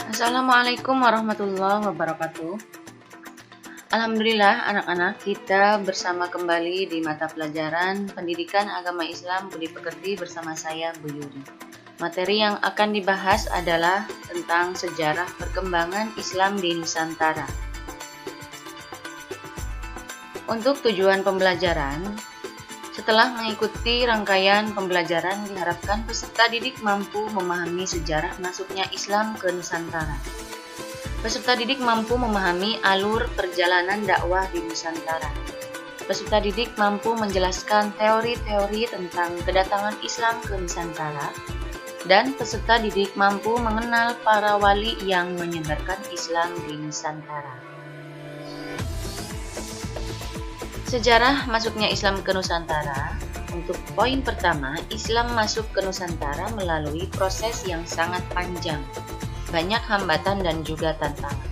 Assalamualaikum warahmatullahi wabarakatuh. Alhamdulillah anak-anak, kita bersama kembali di mata pelajaran Pendidikan Agama Islam Budi Pekerti bersama saya Bu Yuri. Materi yang akan dibahas adalah tentang sejarah perkembangan Islam di Nusantara. Untuk tujuan pembelajaran, setelah mengikuti rangkaian pembelajaran, diharapkan peserta didik mampu memahami sejarah masuknya Islam ke Nusantara. Peserta didik mampu memahami alur perjalanan dakwah di Nusantara. Peserta didik mampu menjelaskan teori-teori tentang kedatangan Islam ke Nusantara. Dan peserta didik mampu mengenal para wali yang menyebarkan Islam di Nusantara. Sejarah masuknya Islam ke Nusantara. Untuk poin pertama, Islam masuk ke Nusantara melalui proses yang sangat panjang, banyak hambatan dan juga tantangan.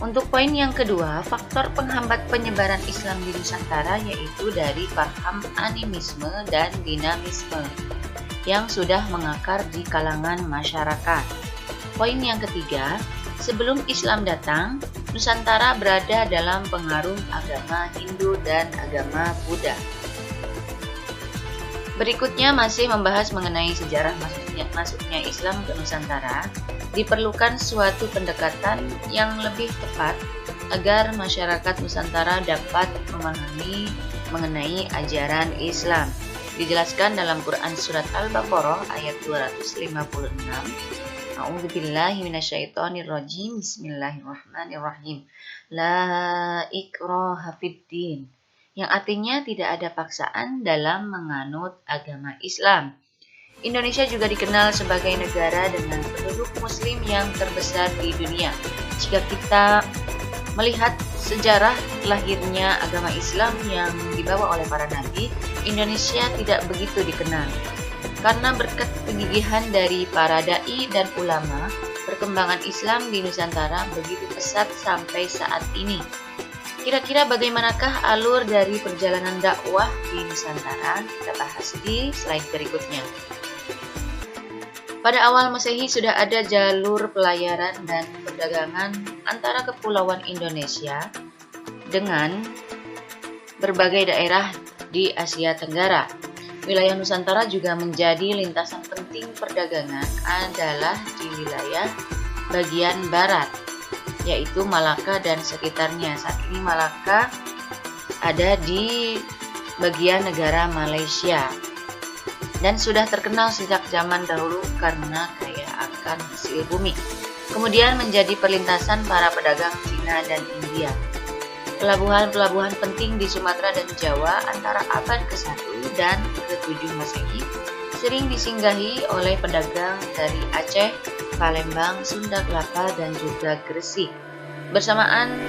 Untuk poin yang kedua, faktor penghambat penyebaran Islam di Nusantara yaitu dari paham animisme dan dinamisme yang sudah mengakar di kalangan masyarakat. Poin yang ketiga, sebelum Islam datang, Nusantara berada dalam pengaruh agama Hindu dan agama Buddha. Berikutnya masih membahas mengenai sejarah masuknya Islam ke Nusantara. Diperlukan suatu pendekatan yang lebih tepat agar masyarakat Nusantara dapat memahami mengenai ajaran Islam. Dijelaskan dalam Quran Surat Al-Baqarah ayat 256. A'udzubillahi minasyaitonirrajim. Bismillahirrahmanirrahim. La ikraha fiddin, yang artinya tidak ada paksaan dalam menganut agama Islam. Indonesia juga dikenal sebagai negara dengan penduduk muslim yang terbesar di dunia. Jika kita melihat sejarah lahirnya agama Islam yang dibawa oleh para nabi, Indonesia tidak begitu dikenal. Karena berkat kegigihan dari para dai dan ulama, perkembangan Islam di Nusantara begitu pesat sampai saat ini. Kira-kira bagaimanakah alur dari perjalanan dakwah di Nusantara? Kita bahas di slide berikutnya. Pada awal Masehi sudah ada jalur pelayaran dan perdagangan antara kepulauan Indonesia dengan berbagai daerah di Asia Tenggara. Wilayah Nusantara juga menjadi lintasan penting perdagangan adalah di wilayah bagian barat, yaitu Malaka dan sekitarnya. Saat ini Malaka ada di bagian negara Malaysia dan sudah terkenal sejak zaman dahulu karena kaya akan hasil bumi. Kemudian menjadi perlintasan para pedagang Cina dan India. Pelabuhan-pelabuhan penting di Sumatera dan Jawa antara abad ke-1 dan ke-7 Masehi sering disinggahi oleh pedagang dari Aceh, Palembang, Sunda Kelapa, dan juga Gresik. Bersamaan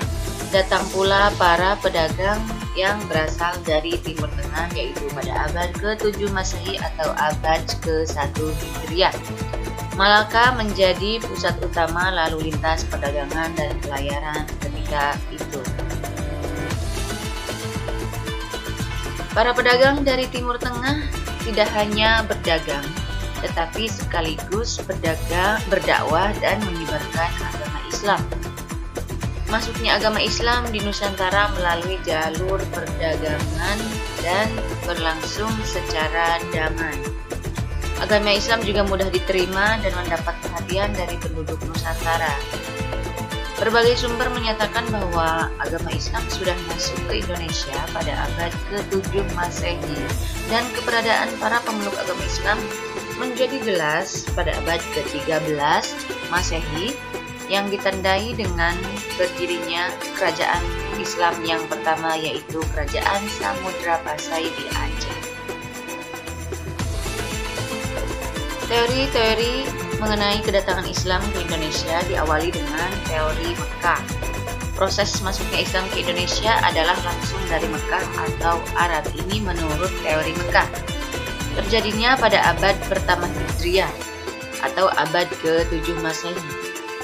datang pula para pedagang yang berasal dari Timur Tengah yaitu pada abad ke-7 Masehi atau abad ke-1 Hijriah. Malaka menjadi pusat utama lalu lintas perdagangan dan pelayaran ketika itu. Para pedagang dari Timur Tengah tidak hanya berdagang, tetapi sekaligus berdakwah dan menyebarkan agama Islam. Masuknya agama Islam di Nusantara melalui jalur perdagangan dan berlangsung secara damai. Agama Islam juga mudah diterima dan mendapat perhatian dari penduduk Nusantara. Berbagai sumber menyatakan bahwa agama Islam sudah masuk ke Indonesia pada abad ke-7 Masehi dan keberadaan para pemeluk agama Islam menjadi jelas pada abad ke-13 Masehi yang ditandai dengan berdirinya kerajaan Islam yang pertama yaitu Kerajaan Samudra Pasai di Aceh. Teori-teori mengenai kedatangan Islam ke Indonesia diawali dengan teori Mekah. Proses masuknya Islam ke Indonesia adalah langsung dari Mekah atau Arab. Ini menurut teori Mekah. Terjadinya pada abad pertama Hijriah atau abad ke-7 Masehi.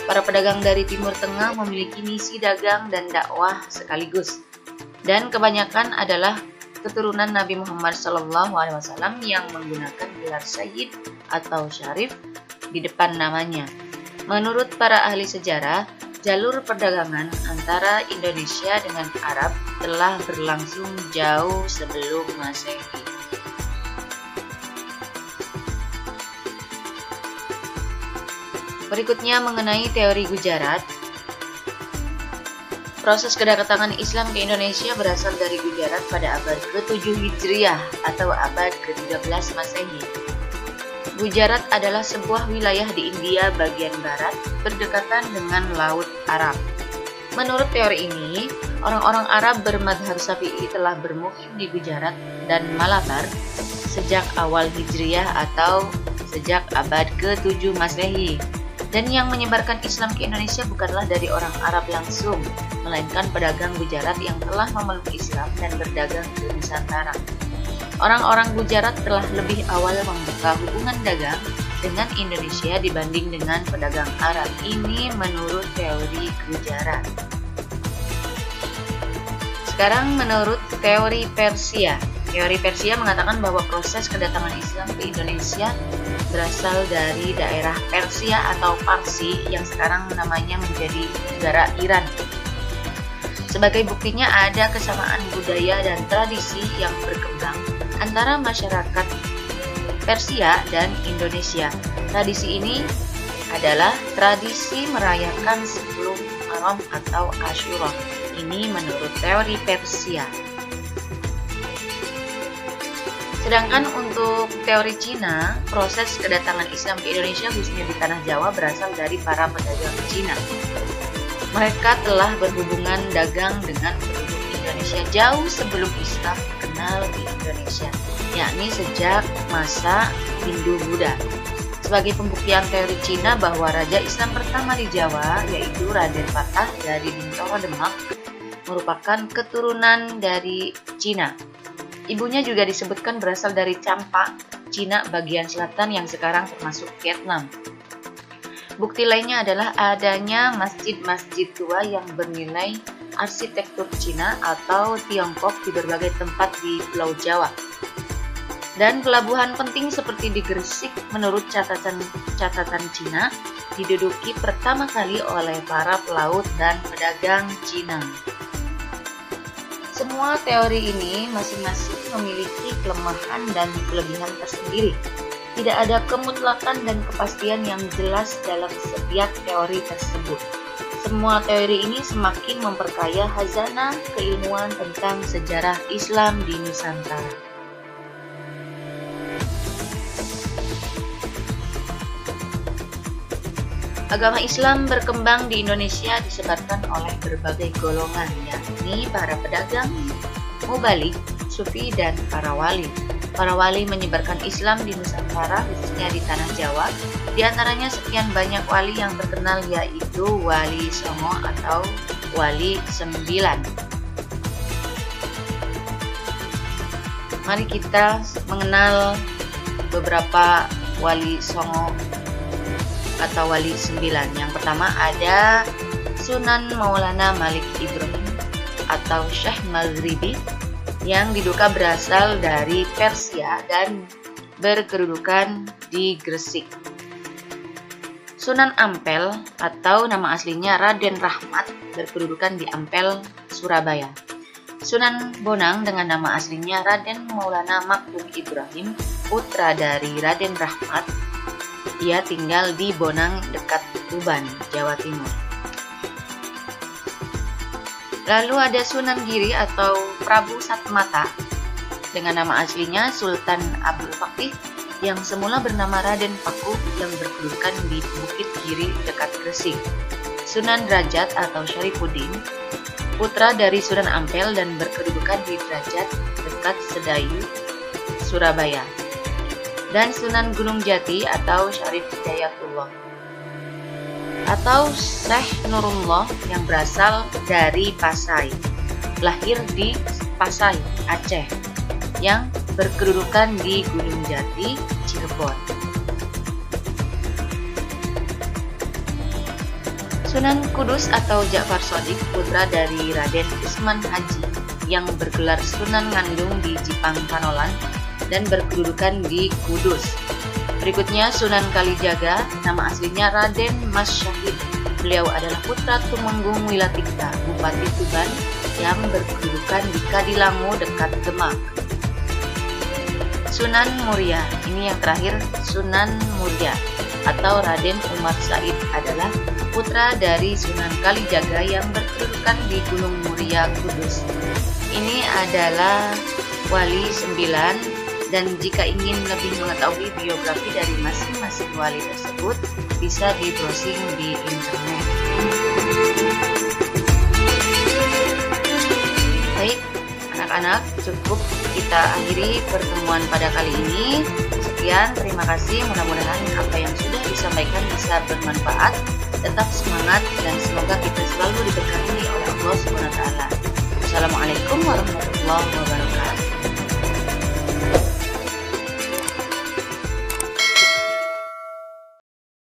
Para pedagang dari Timur Tengah memiliki misi dagang dan dakwah sekaligus, dan kebanyakan adalah keturunan Nabi Muhammad SAW yang menggunakan gelar Sayyid atau Syarif di depan namanya. Menurut para ahli sejarah, jalur perdagangan antara Indonesia dengan Arab telah berlangsung jauh sebelum Masehi. Berikutnya mengenai teori Gujarat. Proses kedatangan Islam ke Indonesia berasal dari Gujarat pada abad ke-7 Hijriah atau abad ke-13 Masehi. Gujarat adalah sebuah wilayah di India bagian barat berdekatan dengan Laut Arab. Menurut teori ini, orang-orang Arab bermadhab Syafi'i telah bermukim di Gujarat dan Malabar sejak awal Hijriah atau sejak abad ke-7 Masehi. Dan yang menyebarkan Islam ke Indonesia bukanlah dari orang Arab langsung, melainkan pedagang Gujarat yang telah memeluk Islam dan berdagang ke Nusantara. Orang-orang Gujarat telah lebih awal membuka hubungan dagang dengan Indonesia dibanding dengan pedagang Arab. Ini menurut teori Gujarat. Sekarang menurut teori Persia. Teori Persia mengatakan bahwa proses kedatangan Islam ke Indonesia berasal dari daerah Persia atau Parsi yang sekarang namanya menjadi negara Iran. Sebagai buktinya ada kesamaan budaya dan tradisi yang berkembang antara masyarakat Persia dan Indonesia. Tradisi ini adalah tradisi merayakan sebelum Muharram atau Asyura. Ini menurut teori Persia. Sedangkan untuk teori Cina, proses kedatangan Islam ke Indonesia khususnya di Tanah Jawa berasal dari para pedagang Cina. Mereka telah berhubungan dagang dengan penduduk Indonesia jauh sebelum Islam dikenal di Indonesia, yakni sejak masa Hindu-Buddha. Sebagai pembuktian teori Cina bahwa Raja Islam pertama di Jawa, yaitu Raden Patah dari Bintoro Demak, merupakan keturunan dari Cina. Ibunya juga disebutkan berasal dari Champa, Cina bagian selatan yang sekarang termasuk Vietnam. Bukti lainnya adalah adanya masjid-masjid tua yang bernilai arsitektur Cina atau Tiongkok di berbagai tempat di Pulau Jawa. Dan pelabuhan penting seperti di Gresik menurut catatan Cina diduduki pertama kali oleh para pelaut dan pedagang Cina. Semua teori ini masing-masing memiliki kelemahan dan kelebihan tersendiri. Tidak ada kemutlakan dan kepastian yang jelas dalam setiap teori tersebut. Semua teori ini semakin memperkaya khazanah keilmuan tentang sejarah Islam di Nusantara. Agama Islam berkembang di Indonesia disebabkan oleh berbagai golongan, yakni para pedagang, mubalik, sufi, dan para wali. Para wali menyebarkan Islam di Nusantara, khususnya di Tanah Jawa. Di antaranya sekian banyak wali yang terkenal, yaitu Wali Songo atau Wali Sembilan. Mari kita mengenal beberapa Wali Songo atau Wali Sembilan. Yang pertama ada Sunan Maulana Malik Ibrahim atau Syekh Maghribi yang diduga berasal dari Persia dan berkedudukan di Gresik. Sunan Ampel atau nama aslinya Raden Rahmat berkedudukan di Ampel, Surabaya. Sunan Bonang dengan nama aslinya Raden Maulana Maktum Ibrahim, putra dari Raden Rahmat. Ia tinggal di Bonang dekat Tuban, Jawa Timur. Lalu ada Sunan Giri atau Prabu Satmata dengan nama aslinya Sultan Abdul Fakih yang semula bernama Raden Paku yang berkedudukan di Bukit Giri dekat Gresik. Sunan Derajat atau Syarifuddin, putra dari Sunan Ampel dan berkedudukan di Derajat dekat Sedayu, Surabaya. Dan Sunan Gunung Jati atau Syarif Hidayatullah atau Syekh Nurullah yang berasal dari Pasai, lahir di Pasai, Aceh, yang berkedudukan di Gunung Jati, Cirebon. Sunan Kudus atau Ja'far Shadiq, putra dari Raden Usman Haji yang bergelar Sunan Ngandung di Jipang Kanolan dan berkedudukan di Kudus. Berikutnya Sunan Kalijaga, nama aslinya Raden Mas Syahid. Beliau adalah putra Tumenggung Wilatikta, Bupati Tuban yang berkedudukan di Kadilangu dekat Demak. Sunan Muria, ini yang terakhir, Sunan Muria atau Raden Umar Said adalah putra dari Sunan Kalijaga yang berkedudukan di Gunung Muria, Kudus. Ini adalah wali 9, dan jika ingin lebih mengetahui biografi dari masing-masing wali tersebut, bisa di browsing di internet. Baik, anak-anak, cukup kita akhiri pertemuan pada kali ini. Sekian, terima kasih. Mudah-mudahan apa yang sudah disampaikan bisa bermanfaat. Tetap semangat dan semoga kita selalu diberkati oleh Allah SWT. Wassalamualaikum warahmatullahi wabarakatuh.